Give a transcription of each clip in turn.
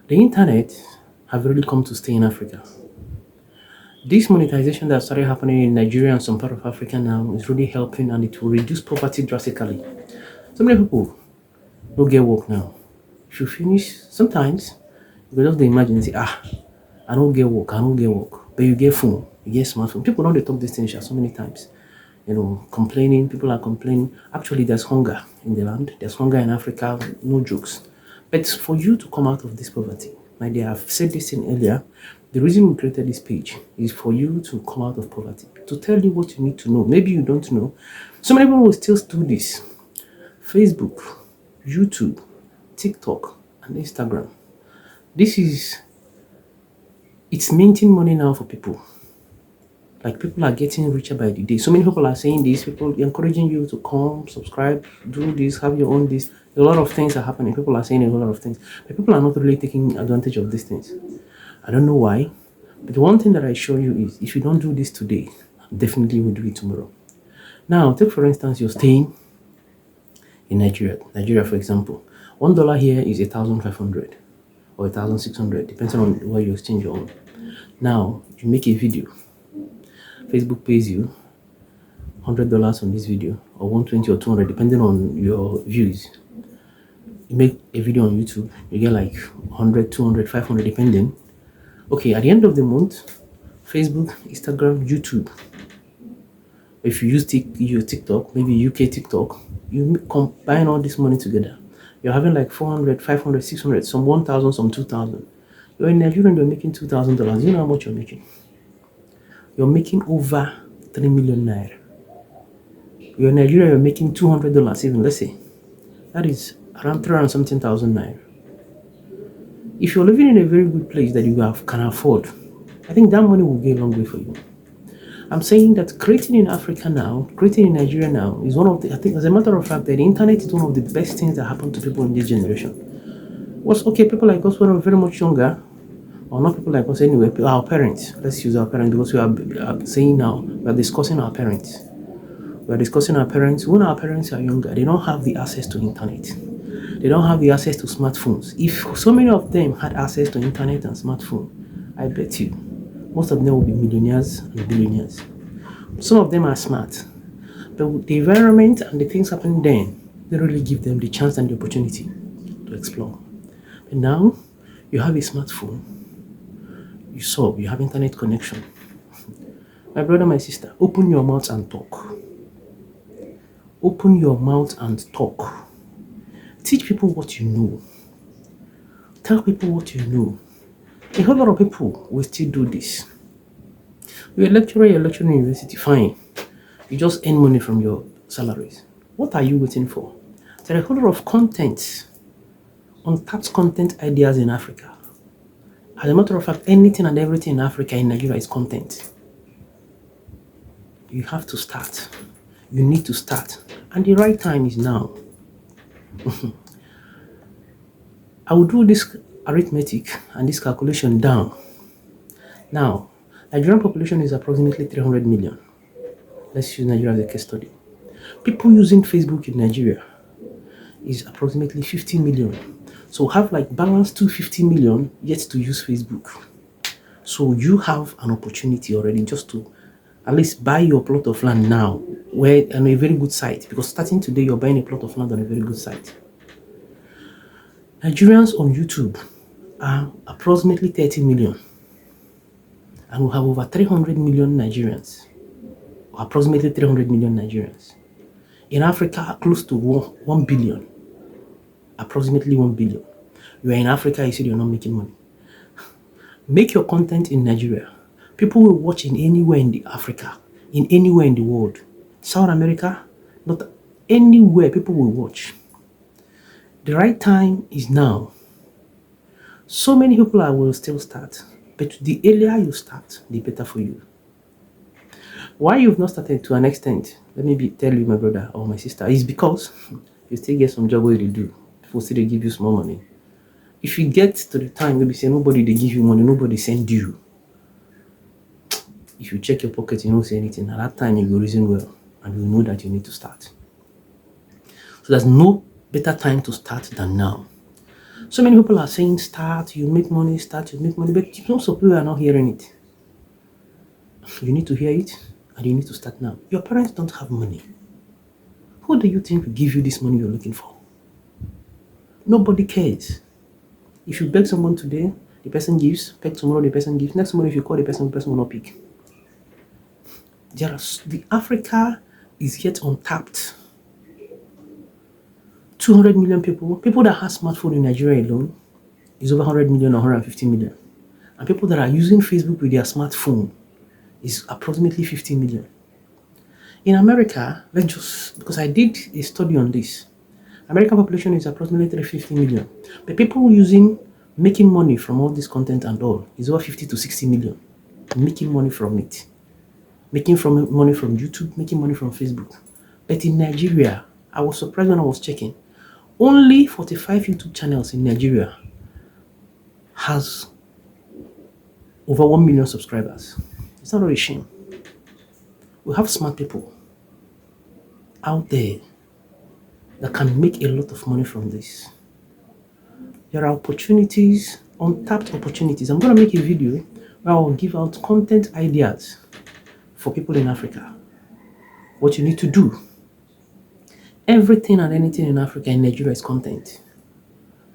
The internet have really come to stay in Africa. This monetization that started happening in Nigeria and some part of Africa now is really helping, and it will reduce poverty drastically. So many people don't get work now. If you finish, sometimes you go just dey imagine say, I don't get work, I don't get work. But you get phone, you get smartphone. People don't dey talk this thing so many times. Complaining, people are complaining. Actually, there's hunger in the land, there's hunger in Africa, no jokes. But for you to come out of this poverty, my dear, I've said this thing earlier. The reason we created this page is for you to come out of poverty, to tell you what you need to know. Maybe you don't know. So many people will still do this. Facebook, YouTube, TikTok, and Instagram. This is it's minting money now for people. Like people are getting richer by the day. So many people are saying this, people encouraging you to come, subscribe, do this, have your own this. A lot of things are happening. People are saying a whole lot of things. But people are not really taking advantage of these things. I don't know why. But the one thing that I assure you is if you don't do this today, definitely will do it tomorrow. Now, take for instance, you're staying in Nigeria. Nigeria, for example. $1 here is 1,500 or 1,600, depending on where you exchange your own. Now, you make a video. Facebook pays you $100 on this video, or 120 or 200, depending on your views. You make a video on YouTube, you get like 100, 200, 500, depending. Okay, at the end of the month, Facebook, Instagram, YouTube. If you use your TikTok, maybe UK TikTok, you combine all this money together. You're having like 400, 500, 600, some 1,000, some 2,000. You're in Nigeria and you're making $2,000. You know how much you're making? You're making over 3 million naira. You're in Nigeria, you're making $200 even, let's say. That is around 300 something thousand naira. If you're living in a very good place that you can afford, I think that money will go a long way for you. I'm saying that creating in Africa now, creating in Nigeria now, is one of the, I think as a matter of fact, that the internet is one of the best things that happen to people in this generation. What's okay, people like us when we're very much younger, or not people like us anyway, our parents, let's use our parents because we are saying now, we are discussing our parents. We are discussing our parents. When our parents are younger, they don't have the access to internet. They don't have the access to smartphones. If so many of them had access to internet and smartphone, I bet you, most of them will be millionaires and billionaires. Some of them are smart, but with the environment and the things happening then, they really give them the chance and the opportunity to explore. And now, you have a smartphone, you have internet connection. My brother, my sister, open your mouth and talk. Open your mouth and talk. Teach people what you know. Tell people what you know. A whole lot of people will still do this. You're a lecturer in university, fine. You just earn money from your salaries. What are you waiting for? There are a whole lot of content, untapped content ideas in Africa. As a matter of fact, anything and everything in Africa, in Nigeria, is content. You have to start. You need to start. And the right time is now. I will do this arithmetic and this calculation down. Now, Nigerian population is approximately 300 million. Let's use Nigeria as a case study. People using Facebook in Nigeria is approximately 50 million. So have like balance 250 million yet to use Facebook. So you have an opportunity already just to at least buy your plot of land now, where on a very good site, because starting today you're buying a plot of land on a very good site. Nigerians on YouTube are approximately 30 million, and we have over 300 million Nigerians, or approximately 300 million Nigerians. In Africa, close to 1 billion, approximately 1 billion. You are in Africa, you said you're not making money. Make your content in Nigeria. People will watch in anywhere in Africa, in anywhere in the world. South America, not anywhere, people will watch. The right time is now. So many people will still start, but the earlier you start, the better for you. Why you've not started to an extent, let me tell you, my brother or my sister, is because you still get some job where you do. People still give you small money. If you get to the time where you say nobody they give you money, nobody send you. If you check your pocket, you don't see anything. At that time, you will reason well, and you know that you need to start. So there's no better time to start than now. So many people are saying start, you make money, start, you make money, but most of people are not hearing it. You need to hear it and you need to start now. Your parents don't have money. Who do you think will give you this money you're looking for? Nobody cares. If you beg someone today, the person gives, beg tomorrow, the person gives. Next morning, if you call the person will not pick. The Africa is yet untapped. 200 million people that have smartphone in Nigeria alone is over 100 million or 150 million. And people that are using Facebook with their smartphone is approximately 50 million. In America, because I did a study on this, American population is approximately 350 million. But people making money from all this content and all is over 50 to 60 million. Making money from it. Money from YouTube, making money from Facebook. But in Nigeria, I was surprised when I was checking. Only 45 YouTube channels in Nigeria has over 1 million subscribers. It's not a shame. We have smart people out there that can make a lot of money from this. There are opportunities, untapped opportunities. I'm going to make a video where I'll give out content ideas for people in Africa. What you need to do. Everything and anything in Africa and Nigeria is content.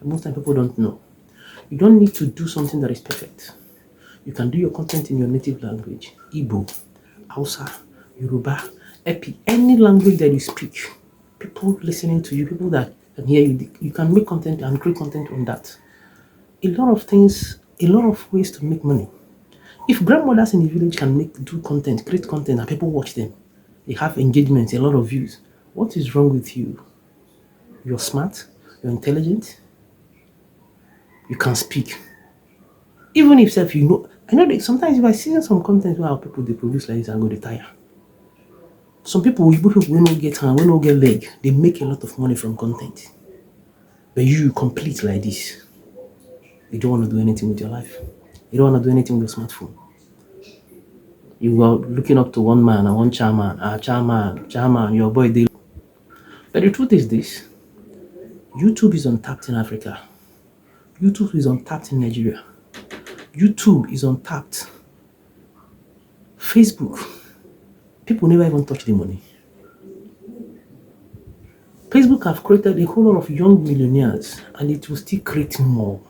And most time people don't know. You don't need to do something that is perfect. You can do your content in your native language. Igbo, Hausa, Yoruba, Epi, any language that you speak. People listening to you, people that can hear you, you can make content and create content on that. A lot of things, a lot of ways to make money. If grandmothers in the village can do content, create content, and people watch them, they have engagement, a lot of views. What is wrong with you? You're smart, you're intelligent, you can speak. Even if you know, I know that sometimes if I see some content where people they produce like this and go to tire. Some people will not get hand, will not get leg. They make a lot of money from content. But you complete like this. You don't want to do anything with your life. You don't want to do anything with your smartphone. You are looking up to one man and one chairman, your boy. But the truth is this. YouTube is untapped in Africa. YouTube is untapped in Nigeria. YouTube is untapped. Facebook. People never even touch the money. Facebook have created a whole lot of young millionaires and it will still create more.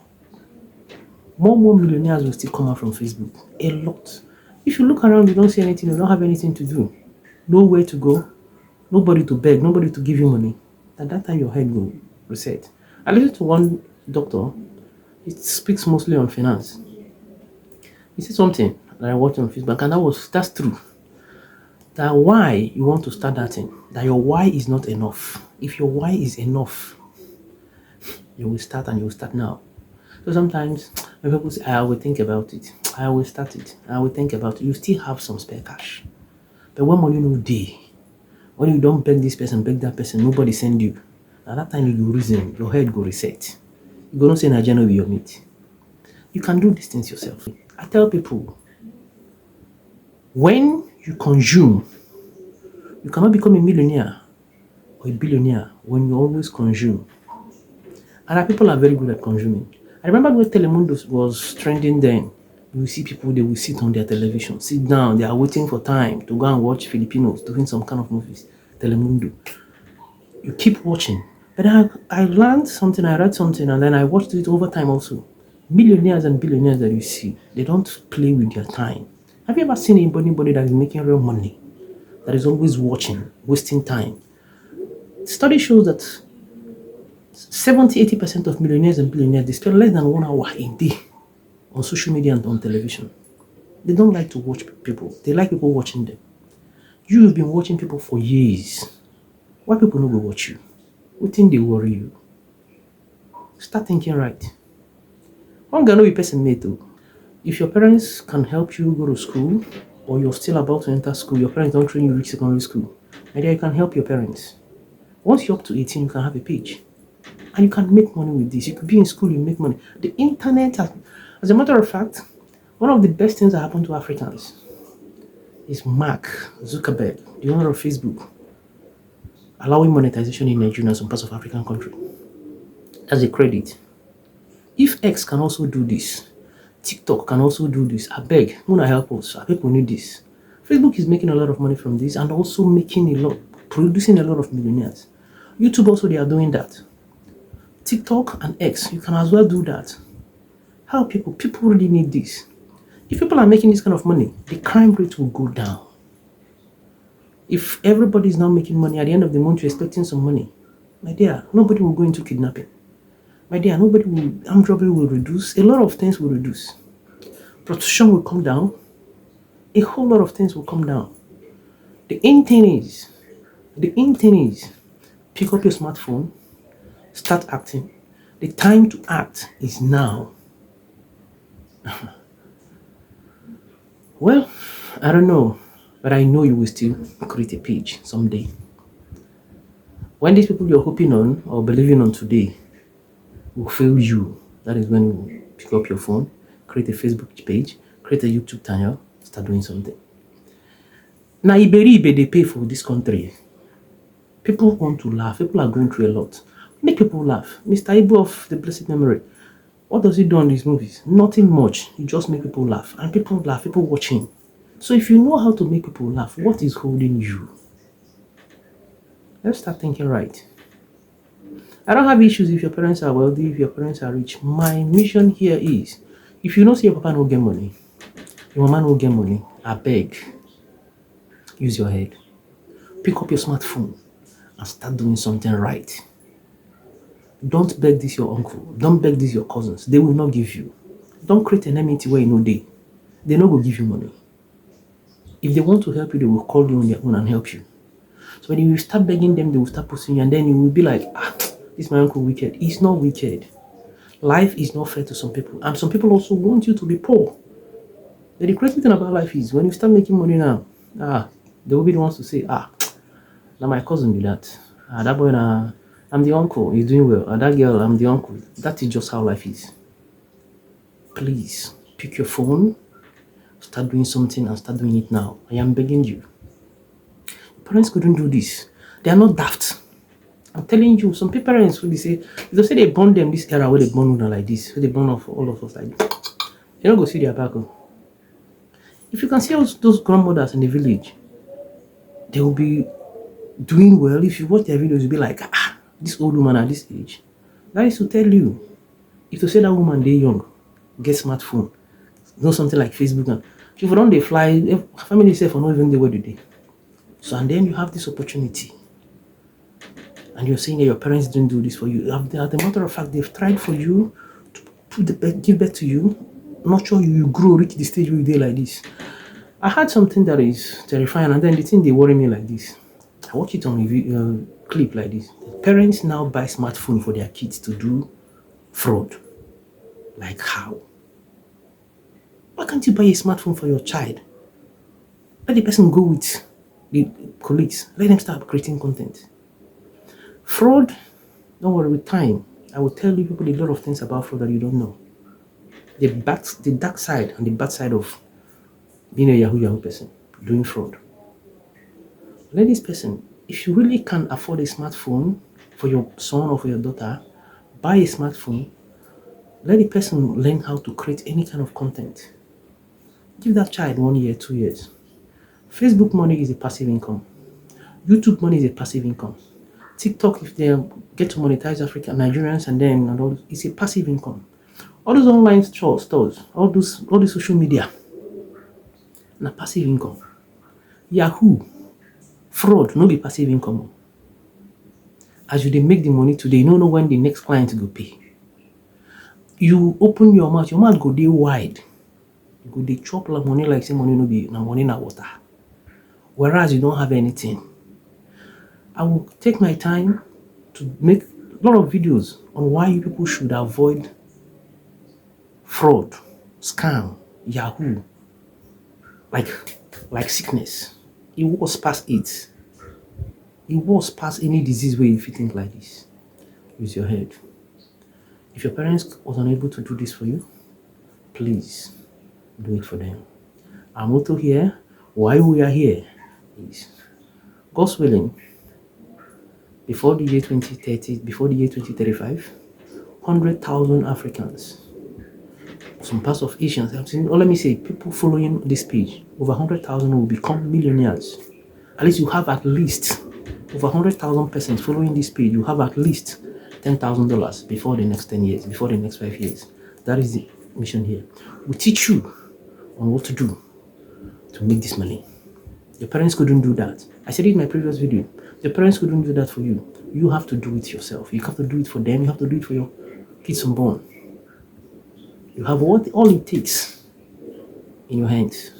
More millionaires will still come out from Facebook. A lot. If you look around, you don't see anything, you don't have anything to do. Nowhere to go, nobody to beg, nobody to give you money. At that time, your head will reset. I listened to one doctor, he speaks mostly on finance. He said something that I watched on Facebook, and that's true. That why you want to start that thing, that your why is not enough. If your why is enough, you will start and you will start now. So sometimes when people say, I will think about it, I will start it, I will think about it, you still have some spare cash. But when money no day, when you don't beg this person, beg that person, nobody send you. At that time you reason, your head go reset. You go not say Nigeria with your meat. You can do these things yourself. I tell people, when you consume, you cannot become a millionaire or a billionaire when you always consume. And our people are very good at consuming. I remember when Telemundo was trending then, you will see people, they will sit on their television, sit down, they are waiting for time to go and watch Filipinos doing some kind of movies. Telemundo. You keep watching. But I learned something, I read something, and then I watched it over time also. Millionaires and billionaires that you see, they don't play with their time. Have you ever seen anybody that is making real money, that is always watching, wasting time? Study shows that 70-80% of millionaires and billionaires, they spend less than 1 hour a day on social media and on television. They don't like to watch people. They like people watching them. You've been watching people for years. Why people no go watch you? What thing they worry you? Start thinking right. One guy no be person mate though. If your parents can help you go to school, or you're still about to enter school, your parents don't train you reach secondary school, maybe you can help your parents. Once you're up to 18, you can have a page. And you can make money with this. You could be in school, you make money. The internet, as a matter of fact, one of the best things that happened to Africans is Mark Zuckerberg, the owner of Facebook, allowing monetization in Nigeria and some parts of African country. That's a credit. If X can also do this, TikTok can also do this. I beg, wanna help us. Our people need this. Facebook is making a lot of money from this and also making a lot, producing a lot of millionaires. YouTube also, they are doing that. TikTok and X, you can as well do that. Help people. People really need this. If people are making this kind of money, the crime rate will go down. If everybody is now making money at the end of the month, you're expecting some money, my dear, nobody will go into kidnapping. My dear, nobody will, armed robbery will reduce. A lot of things will reduce. Prostitution will come down. A whole lot of things will come down. The aim thing is, pick up your smartphone, start acting. The time to act is now. Well, I don't know, but I know you will still create a page someday. When these people you're hoping on or believing on today will fail you, that is when you pick up your phone, create a Facebook page, create a YouTube channel, start doing something. Now, Iberibe, they pay for this country. People want to laugh. People are going through a lot. Make people laugh. Mr. Ibu of the blessed memory, what does he do on these movies? Nothing much. He just make people laugh. And people laugh. People watching. So if you know how to make people laugh, what is holding you? Let's start thinking right. I don't have issues if your parents are wealthy, if your parents are rich. My mission here is, if you don't see your papa no get money, your mama no get money, I beg, use your head. Pick up your smartphone and start doing something right. Don't beg this your uncle. Don't beg this your cousins. They will not give you. Don't create an enmity where you know they not go give you money. If they want to help you, they will call you on their own and help you. So when you start begging them, they will start pushing you, and then you will be like, this my uncle wicked. He's not wicked. Life is not fair to some people, and some people also want you to be poor. But the crazy thing about life is when you start making money now, they will be the ones to say, now my cousin did that. That boy, I'm the uncle. He's doing well. That girl, I'm the uncle. That is just how life is. Please pick your phone, start doing something, and start doing it now. I am begging you. Parents couldn't do this. They are not daft. I'm telling you, some parents will say, they say they born them this era where they born women like this, where they born off all of us like this. They don't go see their back. If you can see those grandmothers in the village, they will be doing well. If you watch their videos, you'll be like, this old woman at this age. That is to tell you, if you say that woman they young, get smartphone, know something like Facebook, and if you don't they fly, family say for not even the way today. So and then you have this opportunity. And you're saying that your parents didn't do this for you. As a matter of fact, they've tried for you to give birth to you, nurture you, you grow, reach the stage where you did like this. I had something that is terrifying, and then the thing they worry me like this. I watch it on a clip like this. Parents now buy smartphone for their kids to do fraud. Like how? Why can't you buy a smartphone for your child? Let the person go with the colleagues. Let them start creating content. Fraud, don't worry, with time, I will tell you people a lot of things about fraud that you don't know. The dark side and the bad side of being a Yahoo person, doing fraud. Let this person, if you really can afford a smartphone for your son or for your daughter, buy a smartphone. Let the person learn how to create any kind of content. Give that child 1 year, 2 years. Facebook money is a passive income. YouTube money is a passive income. TikTok, if they get to monetize African Nigerians and all, it's a passive income. All those online stores, all these social media, na passive income. Yahoo, fraud, no be passive income. As you dey make the money today, you don't know when the next client go pay. You open your mouth go dey wide. You go dey chop like money like say money no be na money na water. Whereas you don't have anything. I will take my time to make a lot of videos on why you people should avoid fraud, scam, Yahoo, like sickness. It was past it. It was past any disease where if you think like this. Use your head. If your parents was unable to do this for you, please do it for them. Our motto here, why we are here, is God's willing, before the year 2030, before the year 2035, 100,000 Africans, some parts of Asians. I've seen, or let me say, people following this page, over 100,000 will become millionaires. At least you have at least over 100,000 persons following this page. You have at least $10,000 before the next 10 years, before the next 5 years. That is the mission here. We teach you on what to do to make this money. Your parents couldn't do that. I said it in my previous video. Your parents couldn't do that for you. You have to do it yourself. You have to do it for them. You have to do it for your kids unborn. You have all it takes in your hands.